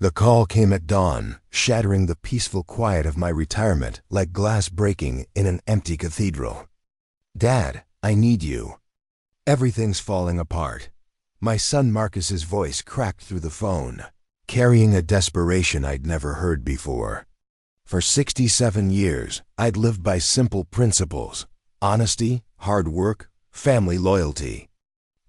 The call came at dawn, shattering the peaceful quiet of my retirement like glass breaking in an empty cathedral. "Dad, I need you. Everything's falling apart." My son Marcus's voice cracked through the phone, carrying a desperation I'd never heard before. For 67 years, I'd lived by simple principles: honesty, hard work, family loyalty.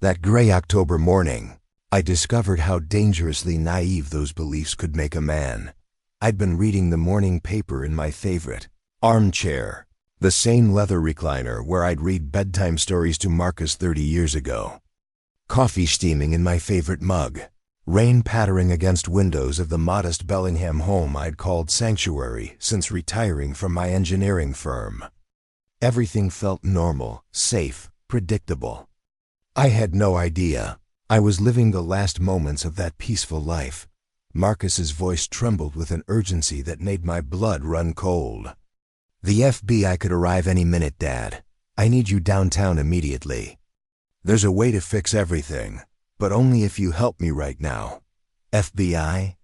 That gray October morning, I discovered how dangerously naive those beliefs could make a man. I'd been reading the morning paper in my favorite armchair, the same leather recliner where I'd read bedtime stories to Marcus 30 years ago. Coffee steaming in my favorite mug, rain pattering against windows of the modest Bellingham home I'd called sanctuary since retiring from my engineering firm. Everything felt normal, safe, predictable. I had no idea I was living the last moments of that peaceful life. Marcus's voice trembled with an urgency that made my blood run cold. "The FBI could arrive any minute, Dad. I need you downtown immediately. There's a way to fix everything, but only if you help me right now." FBI?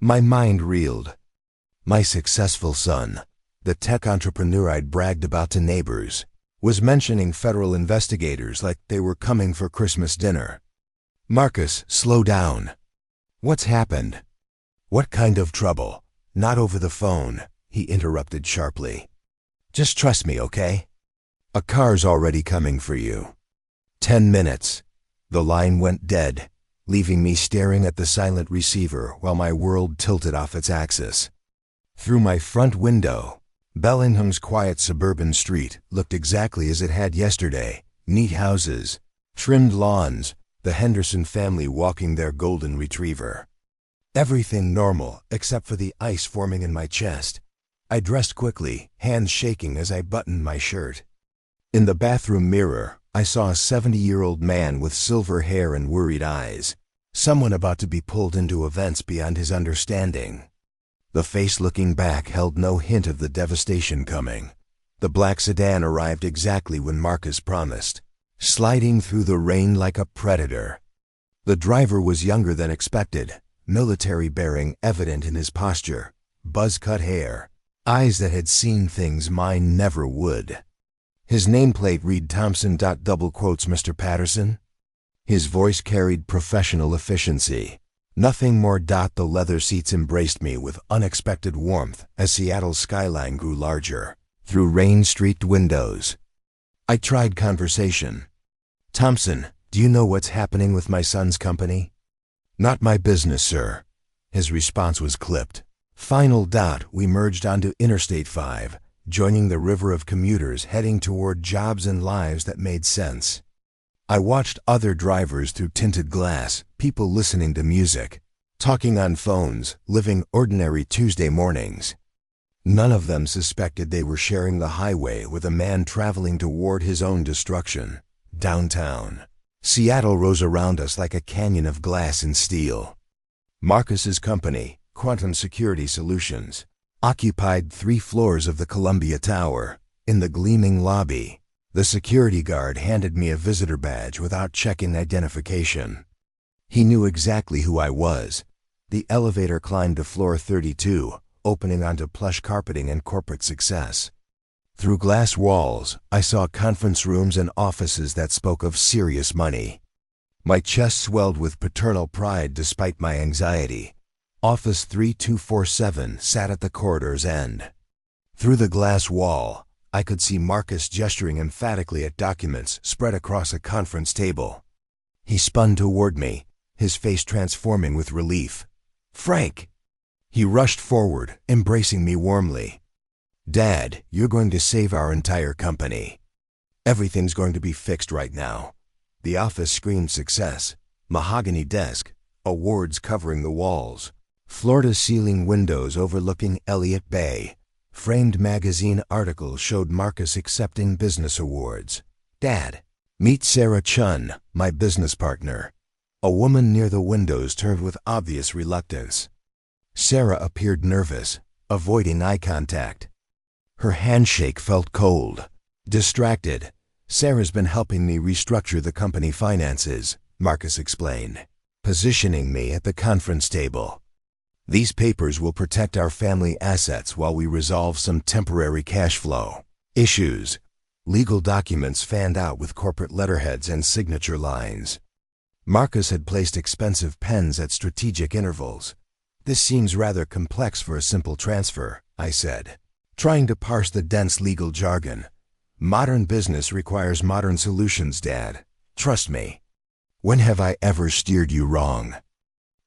My mind reeled. My successful son, the tech entrepreneur I'd bragged about to neighbors, was mentioning federal investigators like they were coming for Christmas dinner. "Marcus, slow down. What's happened?" "What kind of trouble?" "Not over the phone," he interrupted sharply. "Just trust me, okay? A car's already coming for you." 10 minutes. The line went dead, leaving me staring at the silent receiver while my world tilted off its axis. Through my front window, Bellingham's quiet suburban street looked exactly as it had yesterday: neat houses, trimmed lawns, the Henderson family walking their golden retriever. Everything normal except for the ice forming in my chest. I dressed quickly, hands shaking as I buttoned my shirt. In the bathroom mirror, I saw a 70-year-old man with silver hair and worried eyes, someone about to be pulled into events beyond his understanding. The face looking back held no hint of the devastation coming. The black sedan arrived exactly when Marcus promised, sliding through the rain like a predator. The driver was younger than expected, military bearing evident in his posture, buzz-cut hair, eyes that had seen things mine never would. His nameplate read Thompson. Mr. Patterson? His voice carried professional efficiency. Nothing more. The leather seats embraced me with unexpected warmth as Seattle's skyline grew larger, through rain-streaked windows. I tried conversation. "Thompson, do you know what's happening with my son's company?" "Not my business, sir." His response was clipped. Final. We merged onto Interstate 5, joining the river of commuters heading toward jobs and lives that made sense. I watched other drivers through tinted glass, people listening to music, talking on phones, living ordinary Tuesday mornings. None of them suspected they were sharing the highway with a man traveling toward his own destruction. Downtown, Seattle rose around us like a canyon of glass and steel. Marcus's company, Quantum Security Solutions, occupied 3 floors of the Columbia Tower. In the gleaming lobby, the security guard handed me a visitor badge without checking identification. He knew exactly who I was. The elevator climbed to floor 32, opening onto plush carpeting and corporate success. Through glass walls, I saw conference rooms and offices that spoke of serious money. My chest swelled with paternal pride despite my anxiety. Office 3247 sat at the corridor's end. Through the glass wall, I could see Marcus gesturing emphatically at documents spread across a conference table. He spun toward me, his face transforming with relief. "Frank!" He rushed forward, embracing me warmly. "Dad, you're going to save our entire company. Everything's going to be fixed right now." The office screamed success. Mahogany desk, awards covering the walls, floor-to-ceiling windows overlooking Elliott Bay. Framed magazine articles showed Marcus accepting business awards. "Dad, meet Sarah Chun, my business partner." A woman near the windows turned with obvious reluctance. Sarah appeared nervous, avoiding eye contact. Her handshake felt cold. Distracted. "Sarah's been helping me restructure the company finances," Marcus explained, positioning me at the conference table. These papers will protect our family assets while we resolve some temporary cash flow issues. Legal documents fanned out with corporate letterheads and signature lines. Marcus had placed expensive pens at strategic intervals. This seems rather complex for a simple transfer, I said, trying to parse the dense legal jargon. Modern business requires modern solutions, Dad. Trust me. When have I ever steered you wrong?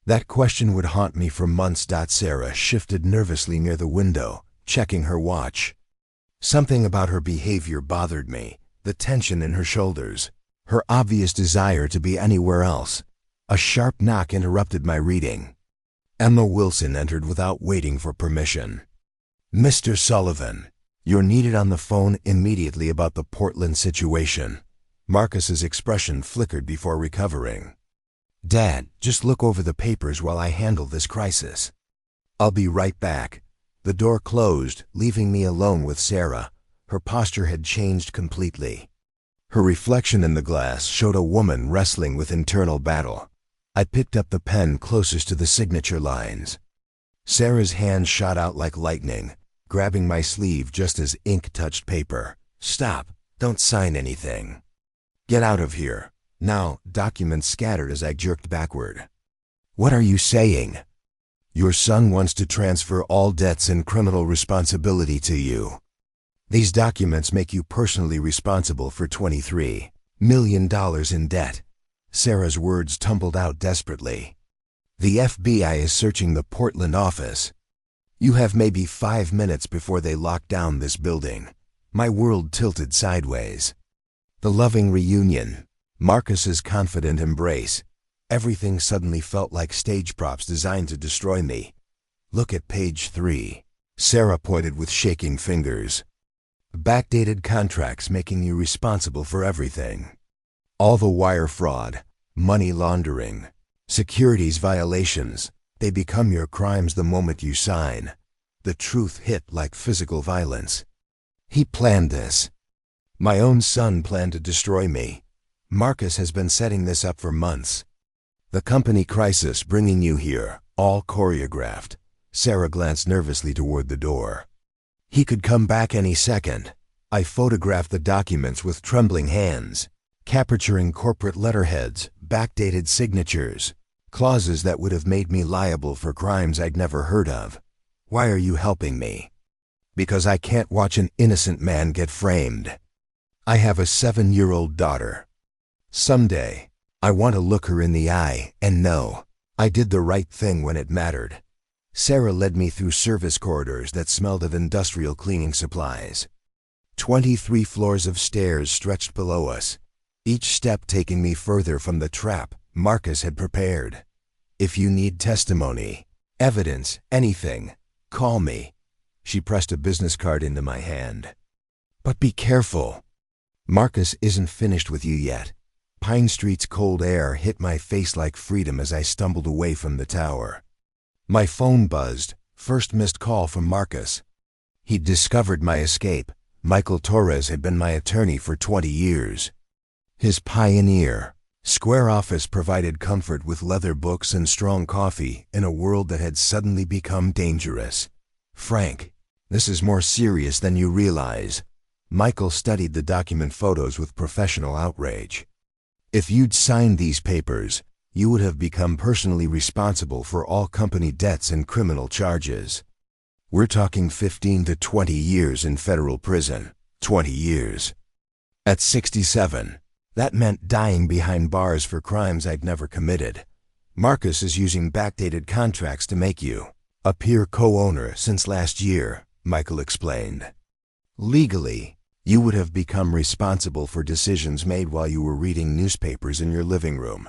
That question would haunt me for months. Sarah shifted nervously near the window, checking her watch. Something about her behavior bothered me, the tension in her shoulders, her obvious desire to be anywhere else. A sharp knock interrupted my reading. Emma Wilson entered without waiting for permission. Mr. Sullivan, you're needed on the phone immediately about the Portland situation. Marcus's expression flickered before recovering. Dad, just look over the papers while I handle this crisis. I'll be right back. The door closed, leaving me alone with Sarah. Her posture had changed completely. Her reflection in the glass showed a woman wrestling with internal battle. I picked up the pen closest to the signature lines. Sarah's hand shot out like lightning, grabbing my sleeve just as ink touched paper. Stop, don't sign anything. Get out of here. Now, documents scattered as I jerked backward. What are you saying? Your son wants to transfer all debts and criminal responsibility to you. These documents make you personally responsible for $23 million in debt. Sarah's words tumbled out desperately. The FBI is searching the Portland office. You have maybe 5 minutes before they lock down this building. My world tilted sideways. The loving reunion, Marcus's confident embrace, everything suddenly felt like stage props designed to destroy me. Look at page 3. Sarah pointed with shaking fingers. Backdated contracts making you responsible for everything. All the wire fraud, money laundering, securities violations, they become your crimes the moment you sign. The truth hit like physical violence. He planned this. My own son planned to destroy me. Marcus has been setting this up for months. The company crisis bringing you here, all choreographed. Sarah glanced nervously toward the door. He could come back any second. I photographed the documents with trembling hands, capturing corporate letterheads, backdated signatures, clauses that would have made me liable for crimes I'd never heard of. Why are you helping me? Because I can't watch an innocent man get framed. I have a 7-year-old daughter. Someday, I want to look her in the eye and know I did the right thing when it mattered. Sarah led me through service corridors that smelled of industrial cleaning supplies. 23 floors of stairs stretched below us, each step taking me further from the trap Marcus had prepared. If you need testimony, evidence, anything, call me. She pressed a business card into my hand. But be careful. Marcus isn't finished with you yet. Pine Street's cold air hit my face like freedom as I stumbled away from the tower. My phone buzzed, first missed call from Marcus. He'd discovered my escape. Michael Torres had been my attorney for 20 years. His pioneer, square office provided comfort with leather books and strong coffee in a world that had suddenly become dangerous. Frank, this is more serious than you realize. Michael studied the document photos with professional outrage. If you'd signed these papers, you would have become personally responsible for all company debts and criminal charges. We're talking 15 to 20 years in federal prison. 20 years. At 67, that meant dying behind bars for crimes I'd never committed. Marcus is using backdated contracts to make you a peer co-owner since last year, Michael explained. Legally, you would have become responsible for decisions made while you were reading newspapers in your living room.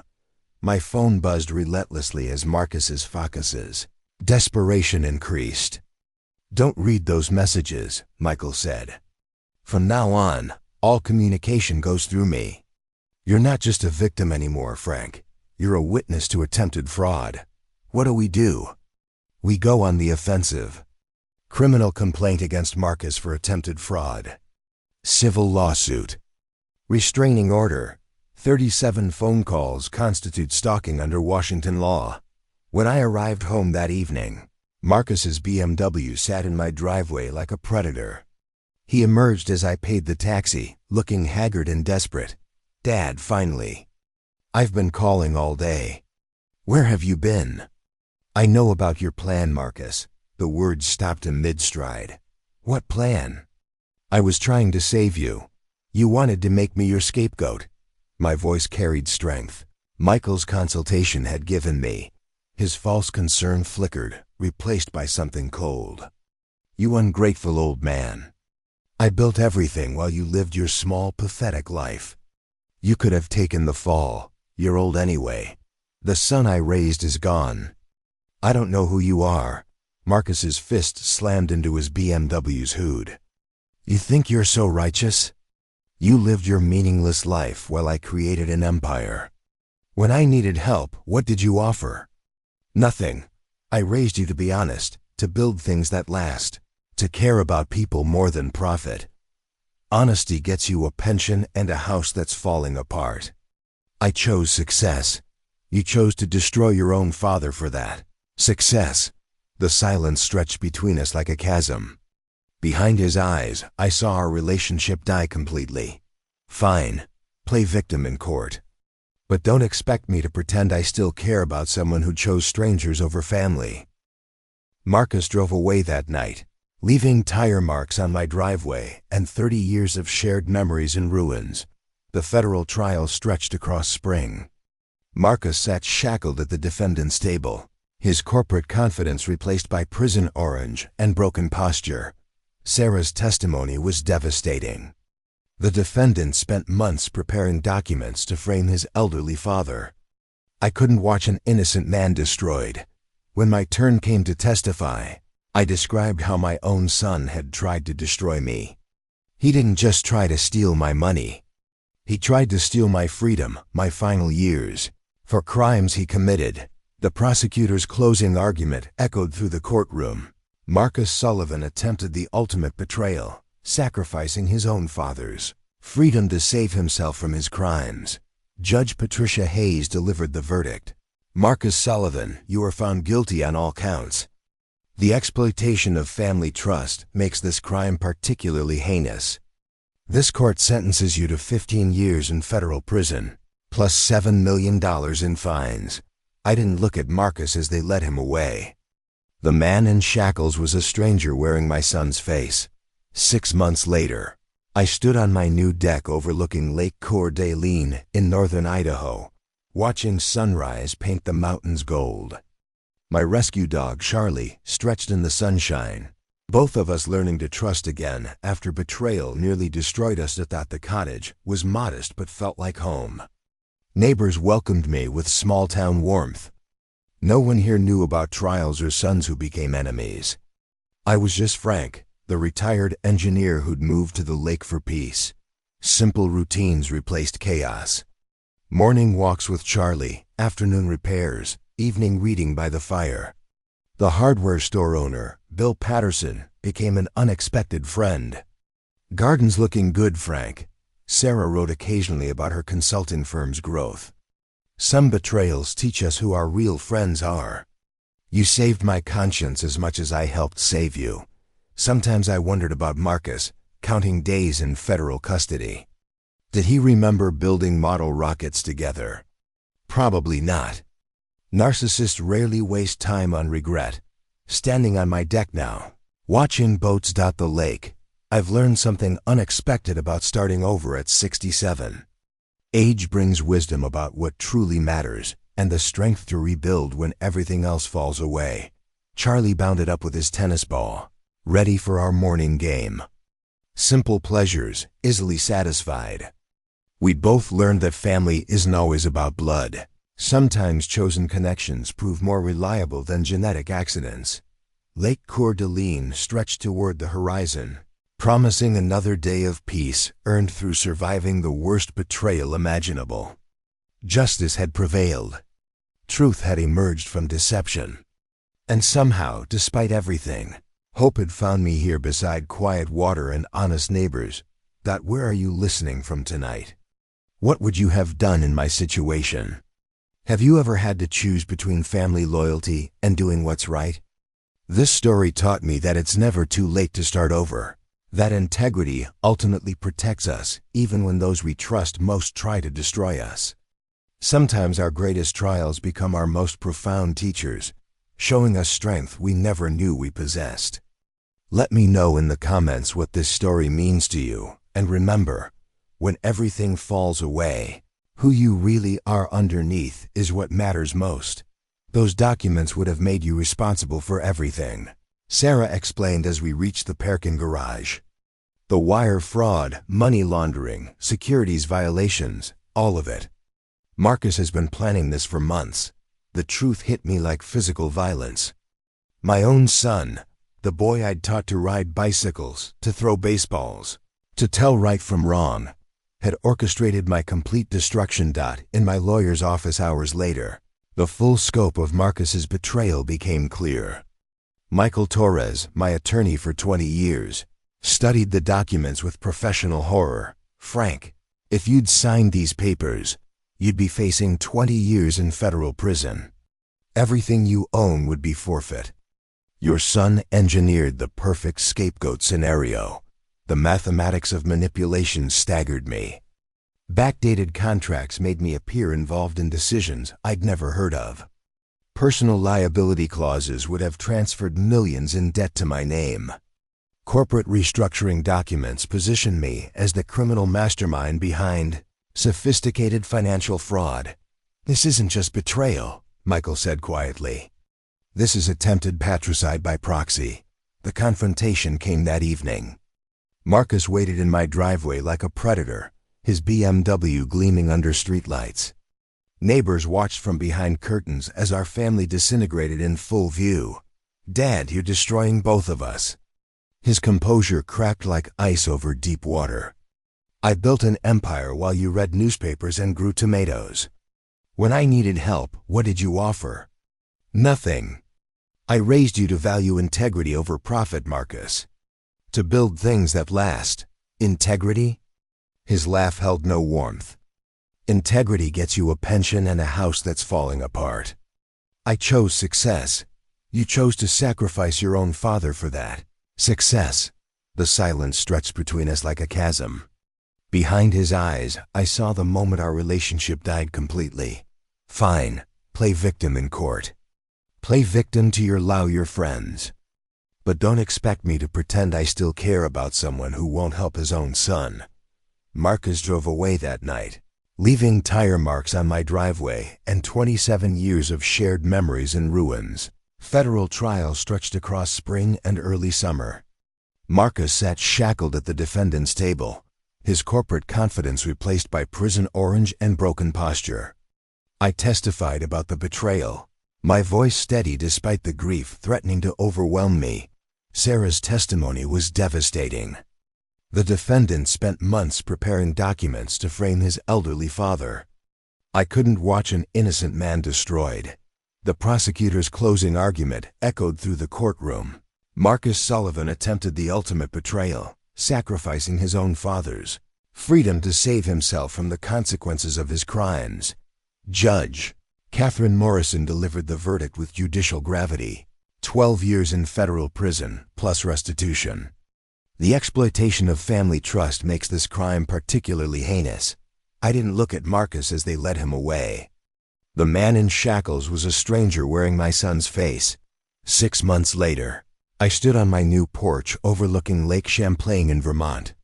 My phone buzzed relentlessly as Marcus's focuses. Desperation increased. Don't read those messages, Michael said. From now on, all communication goes through me. You're not just a victim anymore, Frank. You're a witness to attempted fraud. What do? We go on the offensive. Criminal complaint against Marcus for attempted fraud. Civil lawsuit. Restraining order. 37 phone calls constitute stalking under Washington law. When I arrived home that evening, Marcus's BMW sat in my driveway like a predator. He emerged as I paid the taxi, looking haggard and desperate. "Dad, finally. I've been calling all day. Where have you been?" "I know about your plan, Marcus." The words stopped him mid-stride. "What plan?" "I was trying to save you. You wanted to make me your scapegoat." My voice carried strength. Michael's consultation had given me. His false concern flickered, replaced by something cold. "You ungrateful old man. I built everything while you lived your small, pathetic life. You could have taken the fall. You're old anyway. The son I raised is gone. I don't know who you are." Marcus's fist slammed into his BMW's hood. "You think you're so righteous? You lived your meaningless life while I created an empire. When I needed help, what did you offer? Nothing. I raised you to be honest, to build things that last, to care about people more than profit. Honesty gets you a pension and a house that's falling apart. I chose success. You chose to destroy your own father for that. Success." The silence stretched between us like a chasm. Behind his eyes, I saw our relationship die completely. "Fine. Play victim in court. But don't expect me to pretend I still care about someone who chose strangers over family." Marcus drove away that night, leaving tire marks on my driveway and 30 years of shared memories in ruins. The federal trial stretched across spring. Marcus sat shackled at the defendant's table, his corporate confidence replaced by prison orange and broken posture. Sarah's testimony was devastating. The defendant spent months preparing documents to frame his elderly father. I couldn't watch an innocent man destroyed. When my turn came to testify, I described how my own son had tried to destroy me. He didn't just try to steal my money. He tried to steal my freedom, my final years, for crimes he committed. The prosecutor's closing argument echoed through the courtroom. Marcus Sullivan attempted the ultimate betrayal, sacrificing his own father's freedom to save himself from his crimes. Judge Patricia Hayes delivered the verdict. "Marcus Sullivan, you are found guilty on all counts. The exploitation of family trust makes this crime particularly heinous. This court sentences you to 15 years in federal prison, plus $7 million in fines." I didn't look at Marcus as they led him away. The man in shackles was a stranger wearing my son's face. 6 months later, I stood on my new deck overlooking Lake Coeur d'Alene in northern Idaho, watching sunrise paint the mountains gold. My rescue dog, Charlie, stretched in the sunshine. Both of us learning to trust again after betrayal nearly destroyed us. At that the cottage was modest but felt like home. Neighbors welcomed me with small-town warmth. No one here knew about trials or sons who became enemies. I was just Frank, the retired engineer who'd moved to the lake for peace. Simple routines replaced chaos. Morning walks with Charlie, afternoon repairs, evening reading by the fire. The hardware store owner, Bill Patterson, became an unexpected friend. "Garden's looking good, Frank." Sarah wrote occasionally about her consulting firm's growth. "Some betrayals teach us who our real friends are. You saved my conscience as much as I helped save you." Sometimes I wondered about Marcus, counting days in federal custody. Did he remember building model rockets together? Probably not. Narcissists rarely waste time on regret. Standing on my deck now, watching boats dot the lake, I've learned something unexpected about starting over at 67. Age brings wisdom about what truly matters, and the strength to rebuild when everything else falls away. Charlie bounded up with his tennis ball, ready for our morning game. Simple pleasures, easily satisfied. We'd both learned that family isn't always about blood. Sometimes chosen connections prove more reliable than genetic accidents. Lake Coeur d'Alene stretched toward the horizon, promising another day of peace earned through surviving the worst betrayal imaginable. Justice had prevailed. Truth had emerged from deception. And somehow, despite everything, hope had found me here beside quiet water and honest neighbors. Where are you listening from tonight? What would you have done in my situation? Have you ever had to choose between family loyalty and doing what's right? This story taught me that it's never too late to start over, that integrity ultimately protects us even when those we trust most try to destroy us. Sometimes our greatest trials become our most profound teachers, showing us strength we never knew we possessed. Let me know in the comments what this story means to you, and remember, when everything falls away, who you really are underneath is what matters most. Those documents would have made you responsible for everything, Sarah explained as we reached the parking garage. The wire fraud, money laundering, securities violations, all of it. Marcus has been planning this for months. The truth hit me like physical violence. My own son, the boy I'd taught to ride bicycles, to throw baseballs, to tell right from wrong, had orchestrated my complete destruction. In my lawyer's office hours later, the full scope of Marcus's betrayal became clear. Michael Torres, my attorney for 20 years, studied the documents with professional horror. Frank, if you'd signed these papers, you'd be facing 20 years in federal prison. Everything you own would be forfeit. Your son engineered the perfect scapegoat scenario. The mathematics of manipulation staggered me. Backdated contracts made me appear involved in decisions I'd never heard of. Personal liability clauses would have transferred millions in debt to my name. Corporate restructuring documents positioned me as the criminal mastermind behind sophisticated financial fraud. This isn't just betrayal, Michael said quietly. This is attempted patricide by proxy. The confrontation came that evening. Marcus waited in my driveway like a predator, his BMW gleaming under streetlights. Neighbors watched from behind curtains as our family disintegrated in full view. "Dad, you're destroying both of us." His composure cracked like ice over deep water. "I built an empire while you read newspapers and grew tomatoes. When I needed help, what did you offer? Nothing. I raised you to value integrity over profit, Marcus. To build things that last. Integrity?" His laugh held no warmth. "Integrity gets you a pension and a house that's falling apart. I chose success. You chose to sacrifice your own father for that. Success." The silence stretched between us like a chasm. Behind his eyes, I saw the moment our relationship died completely. "Fine, play victim in court. Play victim to your lawyer friends. But don't expect me to pretend I still care about someone who won't help his own son." Marcus drove away that night, leaving tire marks on my driveway and 27 years of shared memories in ruins. Federal trial stretched across spring and early summer. Marcus sat shackled at the defendant's table, his corporate confidence replaced by prison orange and broken posture. I testified about the betrayal, my voice steady despite the grief threatening to overwhelm me. Sarah's testimony was devastating. The defendant spent months preparing documents to frame his elderly father. I couldn't watch an innocent man destroyed. The prosecutor's closing argument echoed through the courtroom. Marcus Sullivan attempted the ultimate betrayal, sacrificing his own father's freedom to save himself from the consequences of his crimes. Judge Catherine Morrison delivered the verdict with judicial gravity: 12 years in federal prison, plus restitution. The exploitation of family trust makes this crime particularly heinous. I didn't look at Marcus as they led him away. The man in shackles was a stranger wearing my son's face. 6 months later, I stood on my new porch overlooking Lake Champlain in Vermont.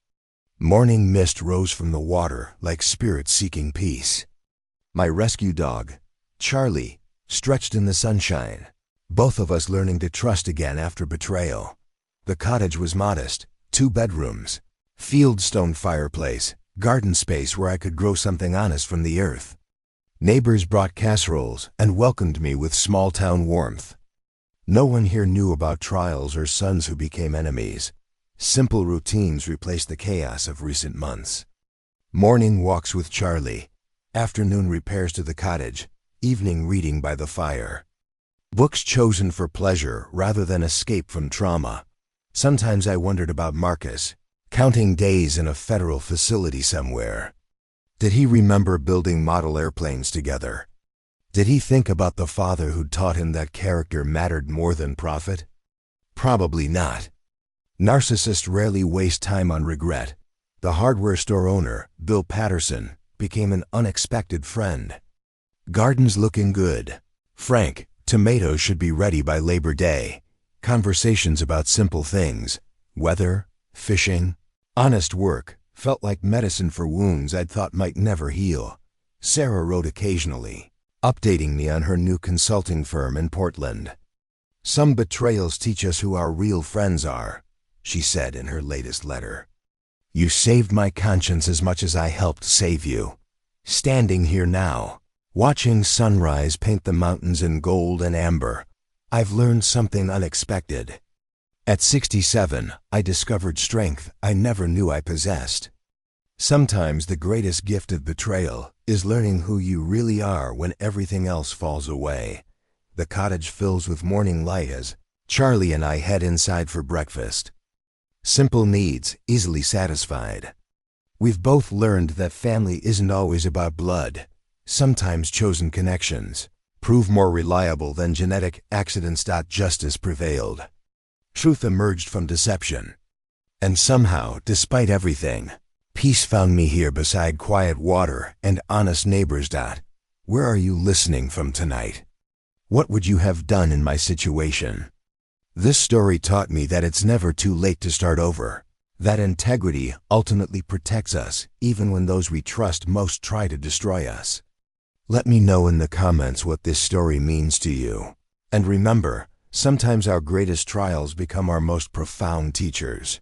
Morning mist rose from the water like spirits seeking peace. My rescue dog, Charlie, stretched in the sunshine, both of us learning to trust again after betrayal. The cottage was modest, 2 bedrooms, fieldstone fireplace, garden space where I could grow something honest from the earth. Neighbors brought casseroles and welcomed me with small-town warmth. No one here knew about trials or sons who became enemies. Simple routines replaced the chaos of recent months. Morning walks with Charlie, afternoon repairs to the cottage, evening reading by the fire. Books chosen for pleasure rather than escape from trauma. Sometimes I wondered about Marcus, counting days in a federal facility somewhere. Did he remember building model airplanes together? Did he think about the father who taught him that character mattered more than profit? Probably not. Narcissists rarely waste time on regret. The hardware store owner, Bill Patterson, became an unexpected friend. Gardens looking good. Frank, tomatoes should be ready by Labor Day. Conversations about simple things. Weather, fishing. Honest work felt like medicine for wounds I'd thought might never heal. Sarah wrote occasionally, updating me on her new consulting firm in Portland. Some betrayals teach us who our real friends are, she said in her latest letter. You saved my conscience as much as I helped save you. Standing here now, watching sunrise paint the mountains in gold and amber, I've learned something unexpected. At 67, I discovered strength I never knew I possessed. Sometimes the greatest gift of betrayal is learning who you really are when everything else falls away. The cottage fills with morning light as Charlie and I head inside for breakfast. Simple needs easily satisfied. We've both learned that family isn't always about blood. Sometimes chosen connections prove more reliable than genetic accidents. Justice prevailed. Truth emerged from deception. And somehow, despite everything, peace found me here beside quiet water and honest neighbors. Where are you listening from tonight? What would you have done in my situation? This story taught me that it's never too late to start over, that integrity ultimately protects us even when those we trust most try to destroy us. Let me know in the comments what this story means to you. And remember, sometimes our greatest trials become our most profound teachers.